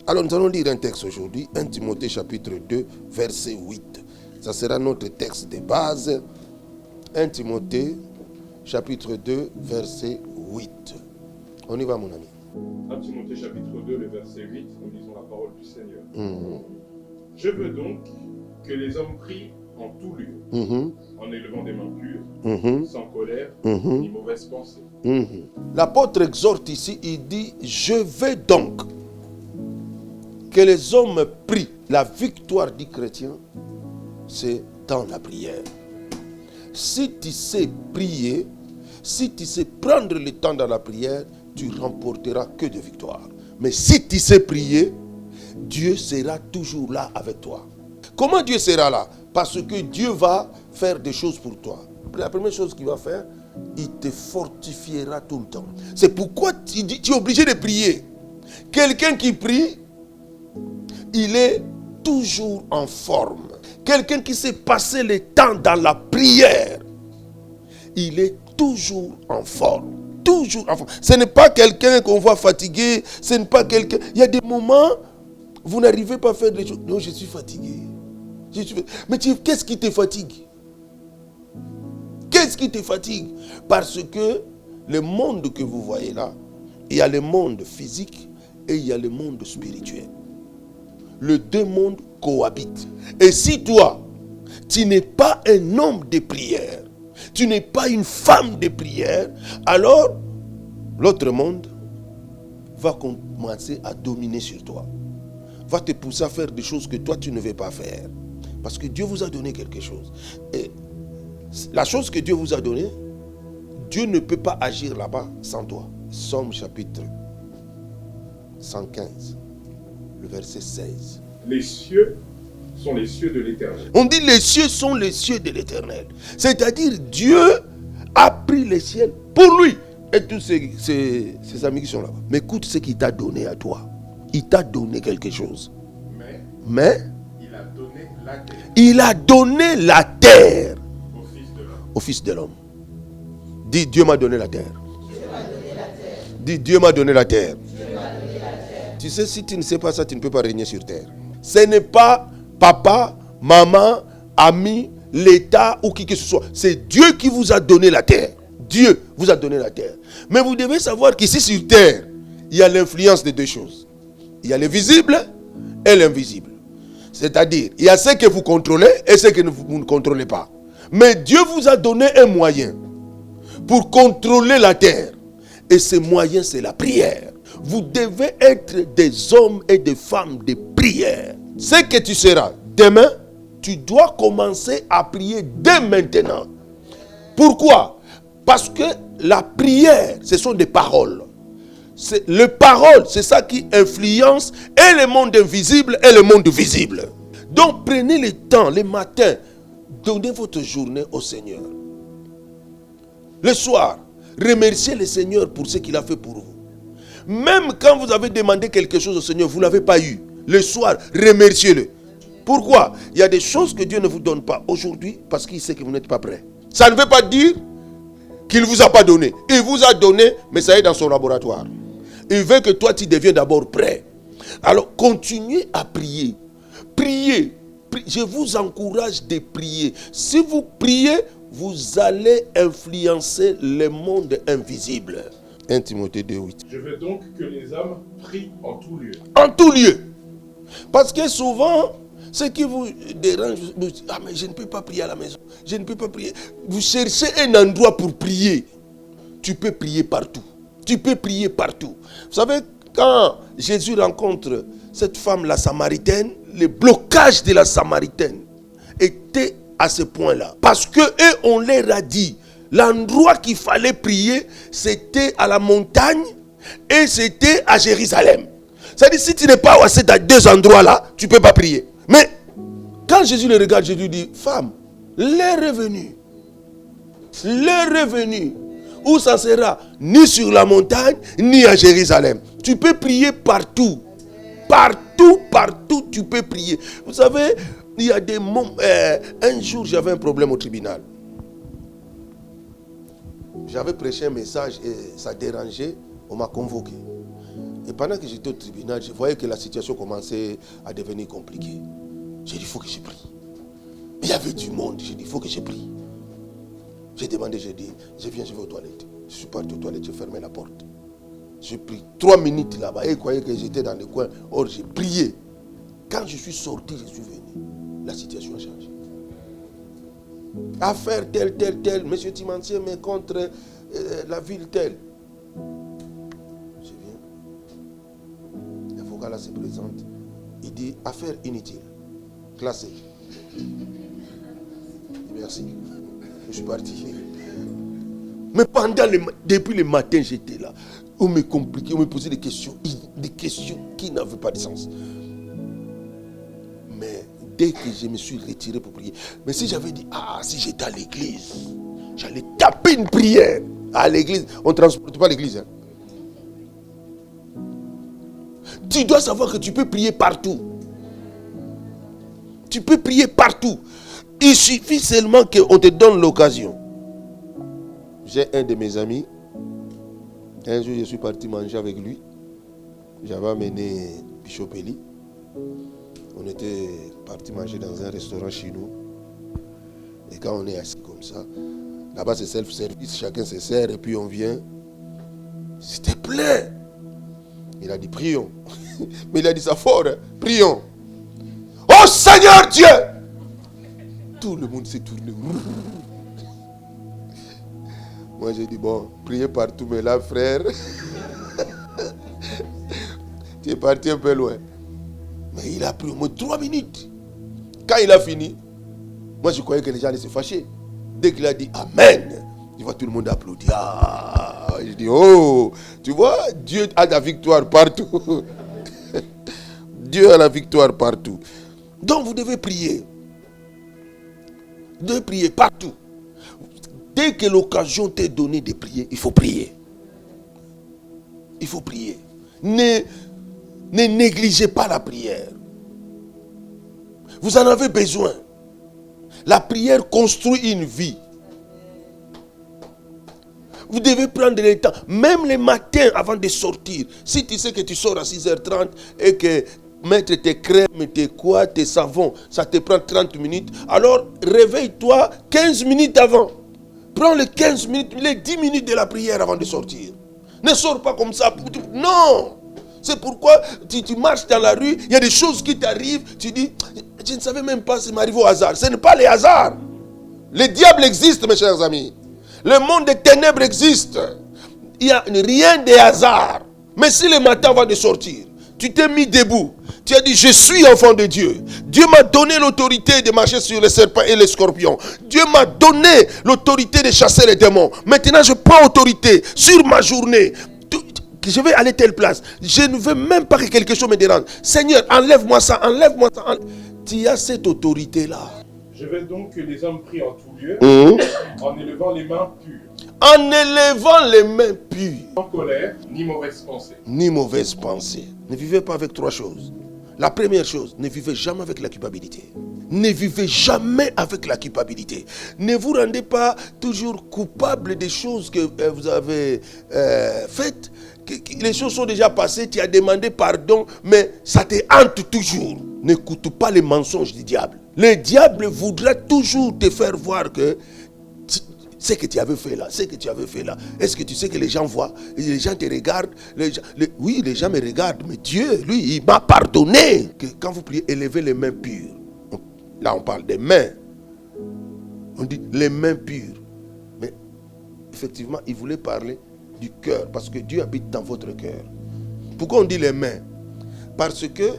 Alors nous allons lire un texte aujourd'hui, 1 Timothée chapitre 2, verset 8. Ça sera notre texte de base. 1 Timothée chapitre 2, verset 8. On y va, mon ami. 1 Timothée chapitre 2, le verset 8, nous lisons la parole du Seigneur. Je veux donc que les hommes prient en tout lieu, en élevant des mains pures, sans colère, ni mauvaise pensée. L'apôtre exhorte ici, il dit, je veux donc que les hommes prient. La victoire du chrétien, c'est dans la prière. Si tu sais prier, si tu sais prendre le temps dans la prière, tu remporteras que de victoire. Mais si tu sais prier, Dieu sera toujours là avec toi. Comment Dieu sera là? Parce que Dieu va faire des choses pour toi. La première chose qu'il va faire, il te fortifiera tout le temps. C'est pourquoi tu es obligé de prier. Quelqu'un qui prie, il est toujours en forme. Quelqu'un qui sait passer le temps dans la prière, il est toujours en forme. Toujours en forme. Ce n'est pas quelqu'un qu'on voit fatigué. Ce n'est pas quelqu'un. Il y a des moments, vous n'arrivez pas à faire des choses. Non, je suis fatigué. Mais qu'est-ce qui te fatigue? Qu'est-ce qui te fatigue? Parce que le monde que vous voyez là, il y a le monde physique et il y a le monde spirituel. Les deux mondes cohabitent. Et si toi, tu n'es pas un homme de prière, tu n'es pas une femme de prière, alors l'autre monde va commencer à dominer sur toi. Va te pousser à faire des choses que toi tu ne veux pas faire. Parce que Dieu vous a donné quelque chose. Et la chose que Dieu vous a donnée, Dieu ne peut pas agir là-bas sans toi. Somme chapitre 115, le verset 16. Les cieux sont les cieux de l'Éternel. On dit les cieux sont les cieux de l'Éternel. C'est-à-dire Dieu a pris les ciels pour lui. Et tous ses amis qui sont là-bas. Mais écoute ce qu'il t'a donné à toi. Il t'a donné quelque chose. Mais il a donné la terre. Il a donné la terre Au Fils de l'homme. Au Fils de l'homme. Dis, Dieu m'a donné la terre. Dis, Dieu m'a donné la terre. Tu sais, si tu ne sais pas ça, tu ne peux pas régner sur terre. Ce n'est pas papa, maman, ami, l'État ou qui que ce soit. C'est Dieu qui vous a donné la terre. Dieu vous a donné la terre. Mais vous devez savoir qu'ici sur terre, il y a l'influence de deux choses. Il y a le visible et l'invisible. C'est-à-dire, il y a ce que vous contrôlez et ce que vous ne contrôlez pas. Mais Dieu vous a donné un moyen pour contrôler la terre. Et ce moyen, c'est la prière. Vous devez être des hommes et des femmes de prière. Ce que tu seras demain, tu dois commencer à prier dès maintenant. Pourquoi? Parce que la prière, ce sont des paroles. Les paroles, c'est ça qui influence et le monde invisible et le monde visible. Donc prenez le temps, le matin, donnez votre journée au Seigneur. Le soir, remerciez le Seigneur pour ce qu'il a fait pour vous. Même quand vous avez demandé quelque chose au Seigneur, vous ne l'avez pas eu. Le soir, remerciez-le. Pourquoi? Il y a des choses que Dieu ne vous donne pas aujourd'hui parce qu'il sait que vous n'êtes pas prêt. Ça ne veut pas dire qu'il ne vous a pas donné. Il vous a donné, mais ça est dans son laboratoire. Il veut que toi, tu deviennes d'abord prêt. Alors, continuez à prier. Priez. Je vous encourage de prier. Si vous priez, vous allez influencer le monde invisible. 1 Timothée 2:8. Je veux donc que les hommes prient en tout lieu. En tout lieu. Parce que souvent, ce qui vous dérange, vous dites, ah mais je ne peux pas prier à la maison. Je ne peux pas prier. Vous cherchez un endroit pour prier. Tu peux prier partout. Tu peux prier partout. Vous savez, quand Jésus rencontre cette femme, la Samaritaine, le blocage de la Samaritaine était à ce point-là. Parce que eux, on leur a dit, l'endroit qu'il fallait prier, c'était à la montagne et c'était à Jérusalem. C'est-à-dire, si tu n'es pas à ces deux endroits-là, tu ne peux pas prier. Mais quand Jésus le regarde, Jésus dit, femme, l'heure est venue. L'heure est venue où ça sera ni sur la montagne, ni à Jérusalem. Tu peux prier partout. Partout, partout, tu peux prier. Vous savez, il y a des moments... un jour, j'avais un problème au tribunal. J'avais prêché un message et ça dérangeait. On m'a convoqué. Et pendant que j'étais au tribunal, je voyais que la situation commençait à devenir compliquée. J'ai dit, il faut que je prie. Mais il y avait du monde. J'ai dit, il faut que je prie. J'ai demandé, j'ai dit, je viens, je vais aux toilettes. Je suis parti aux toilettes, j'ai fermé la porte. J'ai pris 3 minutes là-bas. Et ils croyaient que j'étais dans le coin. Or, j'ai prié. Quand je suis sorti, je suis venu. La situation a changé. Affaire telle. Monsieur Timantier, mais contre la ville telle. Je viens. L'avocat là se présente. Il dit, affaire inutile. Classée. Je dis, merci. Je suis parti. Mais depuis le matin, j'étais là. On me compliquait, on me posait des questions qui n'avaient pas de sens. Mais dès que je me suis retiré pour prier, mais si j'avais dit, si j'étais à l'église, j'allais taper une prière à l'église. On ne transporte pas l'église. Hein. Tu dois savoir que tu peux prier partout. Tu peux prier partout. Il suffit seulement qu'on te donne l'occasion. J'ai un de mes amis. Un jour, je suis parti manger avec lui. J'avais amené Bichopeli. On était parti manger dans un restaurant chez nous. Et quand on est assis comme ça, là-bas c'est self-service, chacun se sert et puis on vient. C'était plein. Il a dit prions. Mais il a dit ça fort, hein? Prions. Oh Seigneur Dieu! Tout le monde s'est tourné. Moi j'ai dit bon, priez partout, mais là frère, tu es parti un peu loin. Mais il a pris au moins 3 minutes. Quand il a fini, moi je croyais que les gens allaient se fâcher. Dès qu'il a dit Amen, tu vois tout le monde applaudir. Je dis oh, tu vois, Dieu a la victoire partout. Dieu a la victoire partout. Donc vous devez prier. Vous devez prier partout. Dès que l'occasion t'est donnée de prier, il faut prier. Il faut prier. Ne négligez pas la prière. Vous en avez besoin. La prière construit une vie. Vous devez prendre le temps, même le matin avant de sortir. Si tu sais que tu sors à 6h30 et que mettre tes crèmes, tes savons, ça te prend 30 minutes, alors réveille-toi 15 minutes avant. Prends les 15 minutes, les 10 minutes de la prière avant de sortir. Ne sors pas comme ça. Non! C'est pourquoi tu marches dans la rue, il y a des choses qui t'arrivent, tu dis, je ne savais même pas si ça m'arrive au hasard. Ce n'est pas les hasards. Le diable existe, mes chers amis. Le monde des ténèbres existe. Il n'y a rien de hasard. Mais si le matin avant de sortir, tu t'es mis debout, tu as dit, je suis enfant de Dieu. Dieu m'a donné l'autorité de marcher sur les serpents et les scorpions. Dieu m'a donné l'autorité de chasser les démons. Maintenant, je prends autorité sur ma journée. Je vais aller telle place. Je ne veux même pas que quelque chose me dérange. Seigneur, enlève-moi ça, enlève-moi ça. Tu as cette autorité-là. Je veux donc que les hommes prient en tout lieu, en élevant les mains pures. En élevant les mains pures. Sans colère, ni mauvaise pensée. Ni mauvaise pensée. Ne vivez pas avec 3 choses. La première chose, ne vivez jamais avec la culpabilité. Ne vivez jamais avec la culpabilité. Ne vous rendez pas toujours coupable des choses que vous avez faites. Les choses sont déjà passées, tu as demandé pardon, mais ça te hante toujours. N'écoute pas les mensonges du diable. Le diable voudra toujours te faire voir que ce que tu avais fait là, est-ce que tu sais que les gens voient, les gens te regardent, oui, les gens me regardent, mais Dieu, lui, il m'a pardonné. Que quand vous priez, élevez les mains pures. Là, on parle des mains. On dit les mains pures. Mais effectivement, il voulait parler du cœur, parce que Dieu habite dans votre cœur. Pourquoi on dit les mains? Parce que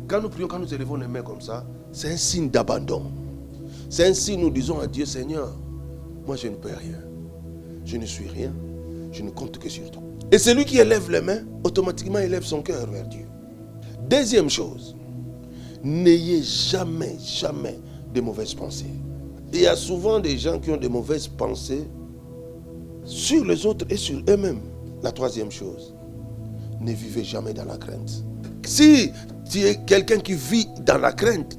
quand nous prions, quand nous élevons les mains comme ça, c'est un signe d'abandon. C'est un signe, nous disons à Dieu, Seigneur, moi je ne peux rien. Je ne suis rien. Je ne compte que sur toi. Et celui qui élève les mains, automatiquement élève son cœur vers Dieu. Deuxième chose, n'ayez jamais de mauvaises pensées. Il y a souvent des gens qui ont de mauvaises pensées sur les autres et sur eux-mêmes. La troisième chose, ne vivez jamais dans la crainte. Si tu es quelqu'un qui vit dans la crainte,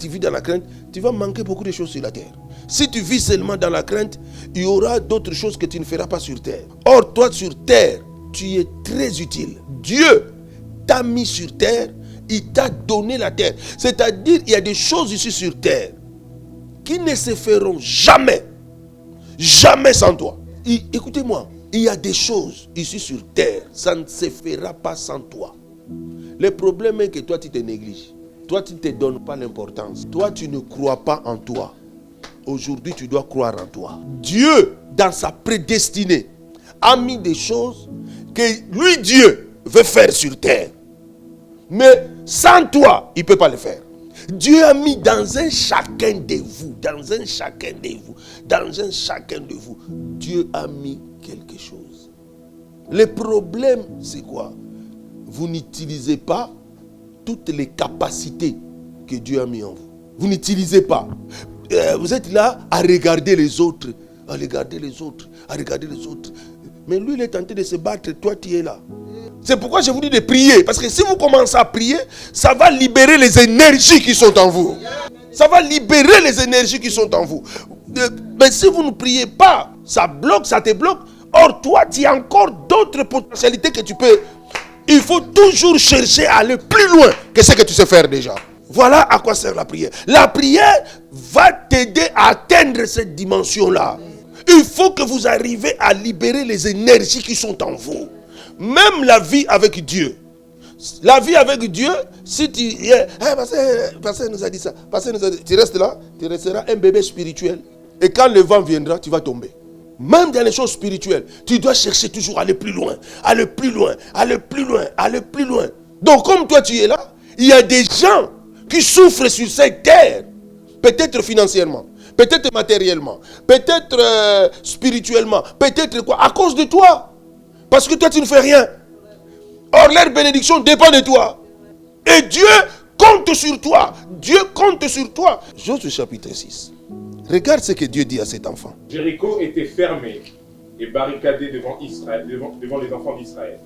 tu vas manquer beaucoup de choses sur la terre. Si tu vis seulement dans la crainte, il y aura d'autres choses que tu ne feras pas sur terre. Or, toi sur terre, tu es très utile. Dieu t'a mis sur terre, il t'a donné la terre. C'est-à-dire, il y a des choses ici sur terre qui ne se feront jamais, jamais sans toi. Écoutez-moi, il y a des choses ici sur terre, ça ne se fera pas sans toi. Le problème est que toi, tu te négliges. Toi, tu ne te donnes pas l'importance. Toi, tu ne crois pas en toi. Aujourd'hui, tu dois croire en toi. Dieu, dans sa prédestinée, a mis des choses que lui, Dieu, veut faire sur terre. Mais sans toi, il ne peut pas le faire. Dieu a mis dans un chacun de vous, Dieu a mis quelque chose. Le problème, c'est quoi? Vous n'utilisez pas toutes les capacités que Dieu a mis en vous. Vous n'utilisez pas. Vous êtes là à regarder les autres, à regarder les autres. Mais lui, il est tenté de se battre, toi, tu es là. C'est pourquoi je vous dis de prier. Parce que si vous commencez à prier, ça va libérer les énergies qui sont en vous. Ça va libérer les énergies qui sont en vous. Mais si vous ne priez pas, ça bloque, ça te bloque. Or, toi, tu as encore d'autres potentialités que tu peux. Il faut toujours chercher à aller plus loin que ce que tu sais faire déjà. Voilà à quoi sert la prière. La prière va t'aider à atteindre cette dimension-là. Il faut que vous arriviez à libérer les énergies qui sont en vous. Même la vie avec Dieu. La vie avec Dieu, si tu... Pasteur nous a dit ça. Tu restes là, tu resteras un bébé spirituel. Et quand le vent viendra, tu vas tomber. Même dans les choses spirituelles, tu dois chercher toujours à aller plus loin. Donc comme toi tu es là, il y a des gens qui souffrent sur cette terre. Peut-être financièrement, peut-être matériellement, peut-être spirituellement, peut-être quoi, à cause de toi. Parce que toi, tu ne fais rien. Or, leur bénédiction dépend de toi. Et Dieu compte sur toi. Josué chapitre 6. Regarde ce que Dieu dit à cet enfant. Jéricho était fermé et barricadé devant les enfants d'Israël.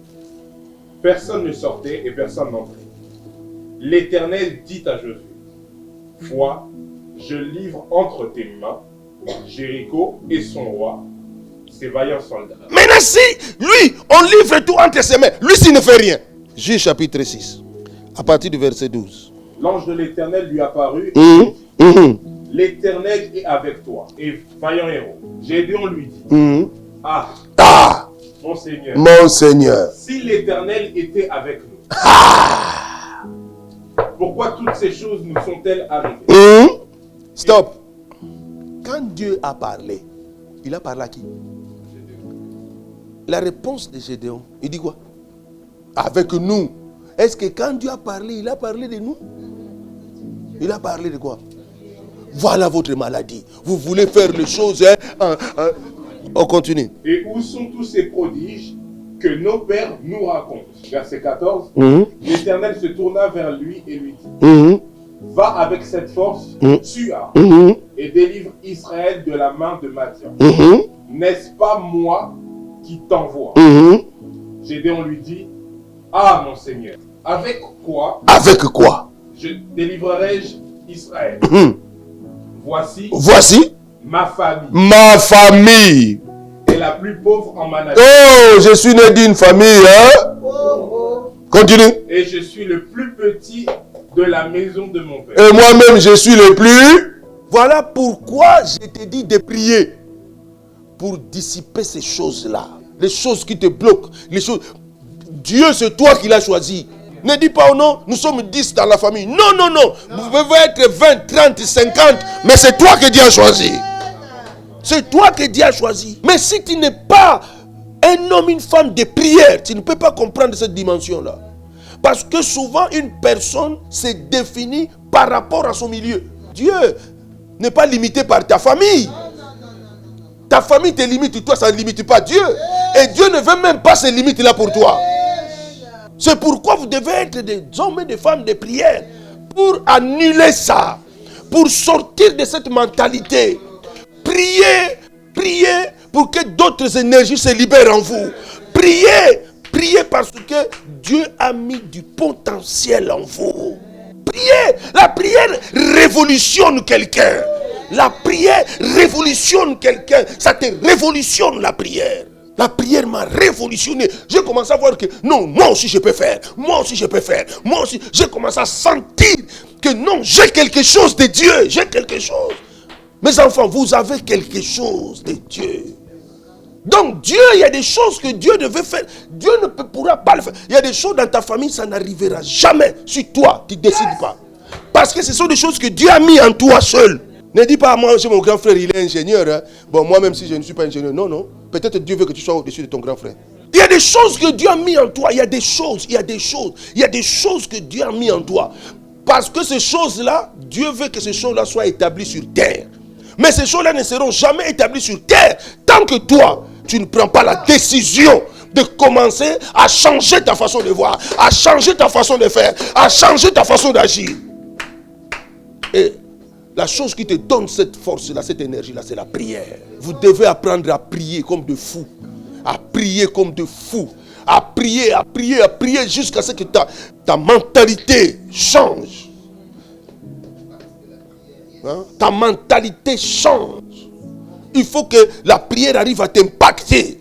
Personne ne sortait et personne n'entrait. L'Éternel dit à Josué, vois, je livre entre tes mains Jéricho et son roi, ses vaillants soldats. Maintenant, si lui, on livre tout entre ses mains, lui, s'il ne fait rien. Juge chapitre 6, à partir du verset 12. L'ange de l'Éternel lui apparut. L'Éternel est avec toi, et vaillant héros. Gédéon lui dit, mon Seigneur, si l'Éternel était avec nous, pourquoi toutes ces choses nous sont-elles arrivées? Stop. Quand Dieu a parlé, il a parlé à qui? La réponse de Gédéon, il dit quoi? Avec nous. Est-ce que quand Dieu a parlé, il a parlé de nous? Il a parlé de quoi? Voilà votre maladie. Vous voulez faire les choses. On continue. Et où sont tous ces prodiges que nos pères nous racontent? Verset 14. L'Éternel se tourna vers lui et lui dit, va avec cette force, tu as, et délivre Israël de la main de Madian. N'est-ce pas moi qui t'envoie? Gédéon lui dit, mon Seigneur, avec quoi je délivrerai-je Israël? Voici ma famille est la plus pauvre en Manassé. Oh, je suis né d'une famille, Continue. Et je suis le plus petit de la maison de mon père. Et moi-même, je suis le plus. Voilà pourquoi je te dis de prier. Pour dissiper ces choses-là. Les choses qui te bloquent. Les choses... Dieu, c'est toi qui l'as choisi. Ne dis pas, oh non, nous sommes 10 dans la famille. Non. Vous pouvez être 20, 30, 50. Mais c'est toi que Dieu a choisi. C'est toi que Dieu a choisi. Mais si tu n'es pas un homme, une femme de prière, tu ne peux pas comprendre cette dimension-là. Parce que souvent, une personne se définit par rapport à son milieu. Dieu n'est pas limité par ta famille. Ta famille te limite, toi ça ne limite pas Dieu. Et Dieu ne veut même pas ces limites-là pour toi. C'est pourquoi vous devez être des hommes et des femmes de prière. Pour annuler ça. Pour sortir de cette mentalité. Priez pour que d'autres énergies se libèrent en vous. Priez parce que Dieu a mis du potentiel en vous. Priez. La prière révolutionne quelqu'un. La prière révolutionne quelqu'un. Ça te révolutionne la prière. La prière m'a révolutionné. J'ai commencé à voir que non, moi aussi je peux faire. Moi aussi je peux faire. Moi aussi, j'ai commencé à sentir que non, j'ai quelque chose de Dieu. J'ai quelque chose. Mes enfants, vous avez quelque chose de Dieu. Donc Dieu, il y a des choses que Dieu devait faire. Dieu ne pourra pas le faire. Il y a des choses dans ta famille, ça n'arrivera jamais si toi, tu ne décides pas. Parce que ce sont des choses que Dieu a mis en toi seul. Ne dis pas, moi, mon grand frère, il est ingénieur. Hein. Bon, moi, même si je ne suis pas ingénieur. Non, non. Peut-être Dieu veut que tu sois au-dessus de ton grand frère. Il y a des choses que Dieu a mis en toi. Il y a des choses que Dieu a mis en toi. Parce que ces choses-là, Dieu veut que ces choses-là soient établies sur terre. Mais ces choses-là ne seront jamais établies sur terre tant que toi, tu ne prends pas la décision de commencer à changer ta façon de voir, à changer ta façon de faire, à changer ta façon d'agir. Et la chose qui te donne cette force-là, cette énergie-là, c'est la prière. Vous devez apprendre à prier comme de fous. À prier comme de fous. À prier jusqu'à ce que ta mentalité change. Hein? Ta mentalité change. Il faut que la prière arrive à t'impacter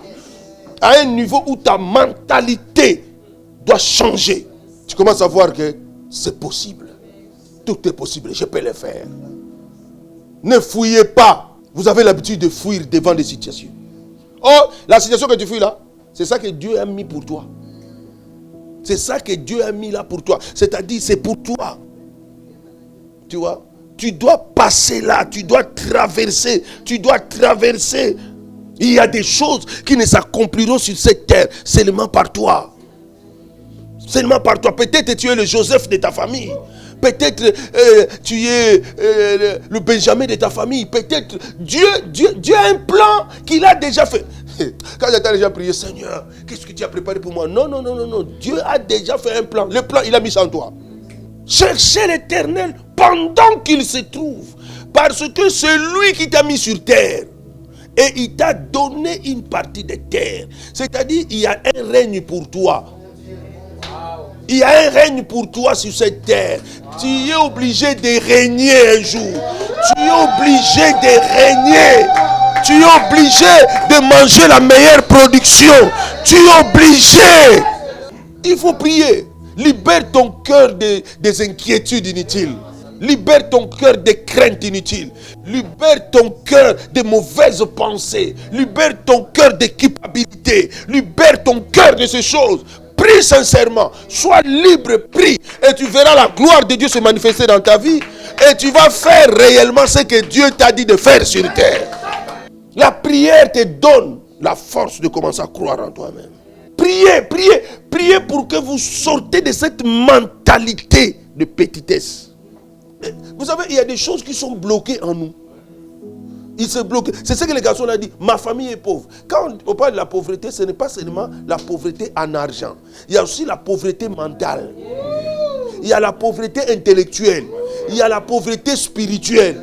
à un niveau où ta mentalité doit changer. Tu commences à voir que c'est possible. Tout est possible, je peux le faire. Ne fouillez pas. Vous avez l'habitude de fuir devant des situations. Oh, la situation que tu fuis là, c'est ça que Dieu a mis pour toi. C'est ça que Dieu a mis là pour toi. C'est-à-dire, c'est pour toi. Tu vois? Tu dois passer là, tu dois traverser. Il y a des choses qui ne s'accompliront sur cette terre seulement par toi. Seulement par toi. Peut-être tu es le Joseph de ta famille. Peut-être tu es le Benjamin de ta famille. Peut-être Dieu a un plan qu'il a déjà fait. Quand j'étais déjà prié, Seigneur, qu'est-ce que tu as préparé pour moi? Non. Dieu a déjà fait un plan. Le plan, il a mis ça en toi. Cherchez l'Éternel pendant qu'il se trouve. Parce que c'est lui qui t'a mis sur terre. Et il t'a donné une partie de terre. C'est-à-dire, il y a un règne pour toi. Il y a un règne pour toi sur cette terre. Tu es obligé de régner un jour. Tu es obligé de régner. Tu es obligé de manger la meilleure production. Tu es obligé. Il faut prier. Libère ton cœur des inquiétudes inutiles. Libère ton cœur des craintes inutiles. Libère ton cœur des mauvaises pensées. Libère ton cœur des culpabilités. Libère ton cœur de ces choses. Prie sincèrement. Sois libre, prie. Et tu verras la gloire de Dieu se manifester dans ta vie. Et tu vas faire réellement ce que Dieu t'a dit de faire sur terre. La prière te donne la force de commencer à croire en toi-même. Priez pour que vous sortez de cette mentalité de petitesse. Vous savez, il y a des choses qui sont bloquées en nous. Ils se bloquent. C'est ce que les garçons ont dit. Ma famille est pauvre. Quand on parle de la pauvreté, ce n'est pas seulement la pauvreté en argent. Il y a aussi la pauvreté mentale. Il y a la pauvreté intellectuelle. Il y a la pauvreté spirituelle.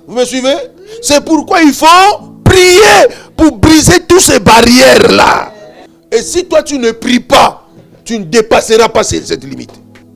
Vous me suivez? C'est pourquoi il faut prier pour briser toutes ces barrières-là. Et si toi tu ne pries pas, tu ne dépasseras pas cette limite.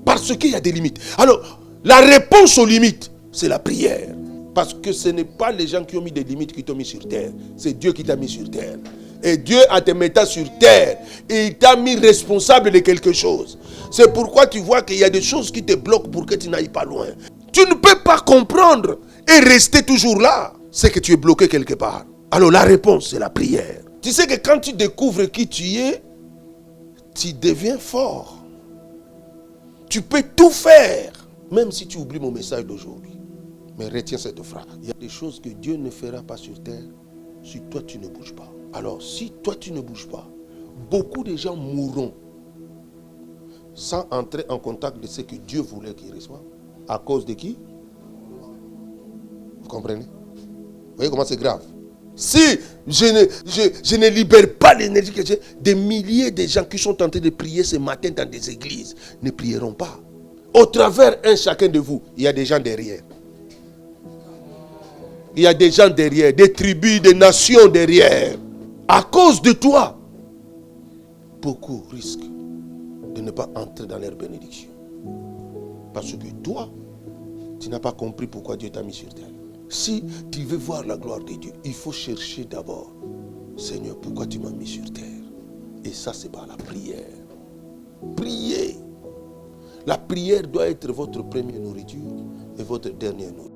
Parce qu'il y a des limites. Alors, la réponse aux limites, c'est la prière. Parce que ce n'est pas les gens qui ont mis des limites qui t'ont mis sur terre. C'est Dieu qui t'a mis sur terre. Et Dieu a te mis sur terre. Et il t'a mis responsable de quelque chose. C'est pourquoi tu vois qu'il y a des choses qui te bloquent pour que tu n'ailles pas loin. Tu ne peux pas comprendre et rester toujours là. C'est que tu es bloqué quelque part. Alors la réponse, c'est la prière. Tu sais que quand tu découvres qui tu es, tu deviens fort. Tu peux tout faire. Même si tu oublies mon message d'aujourd'hui. Mais retiens cette phrase. Il y a des choses que Dieu ne fera pas sur terre si toi tu ne bouges pas. Alors si toi tu ne bouges pas, beaucoup de gens mourront sans entrer en contact de ce que Dieu voulait qu'ils reçoivent. À cause de qui? Vous comprenez? Vous voyez comment c'est grave? Si je ne libère pas l'énergie que j'ai, des milliers de gens qui sont en train de prier ce matin dans des églises ne prieront pas. Au travers un chacun de vous, il y a des gens derrière. Il y a des gens derrière, des tribus, des nations derrière. À cause de toi, beaucoup risquent de ne pas entrer dans leur bénédiction. Parce que toi, tu n'as pas compris pourquoi Dieu t'a mis sur terre. Si tu veux voir la gloire de Dieu, il faut chercher d'abord Seigneur, pourquoi tu m'as mis sur terre? Et ça, c'est par la prière. Priez. La prière doit être votre première nourriture et votre dernière nourriture.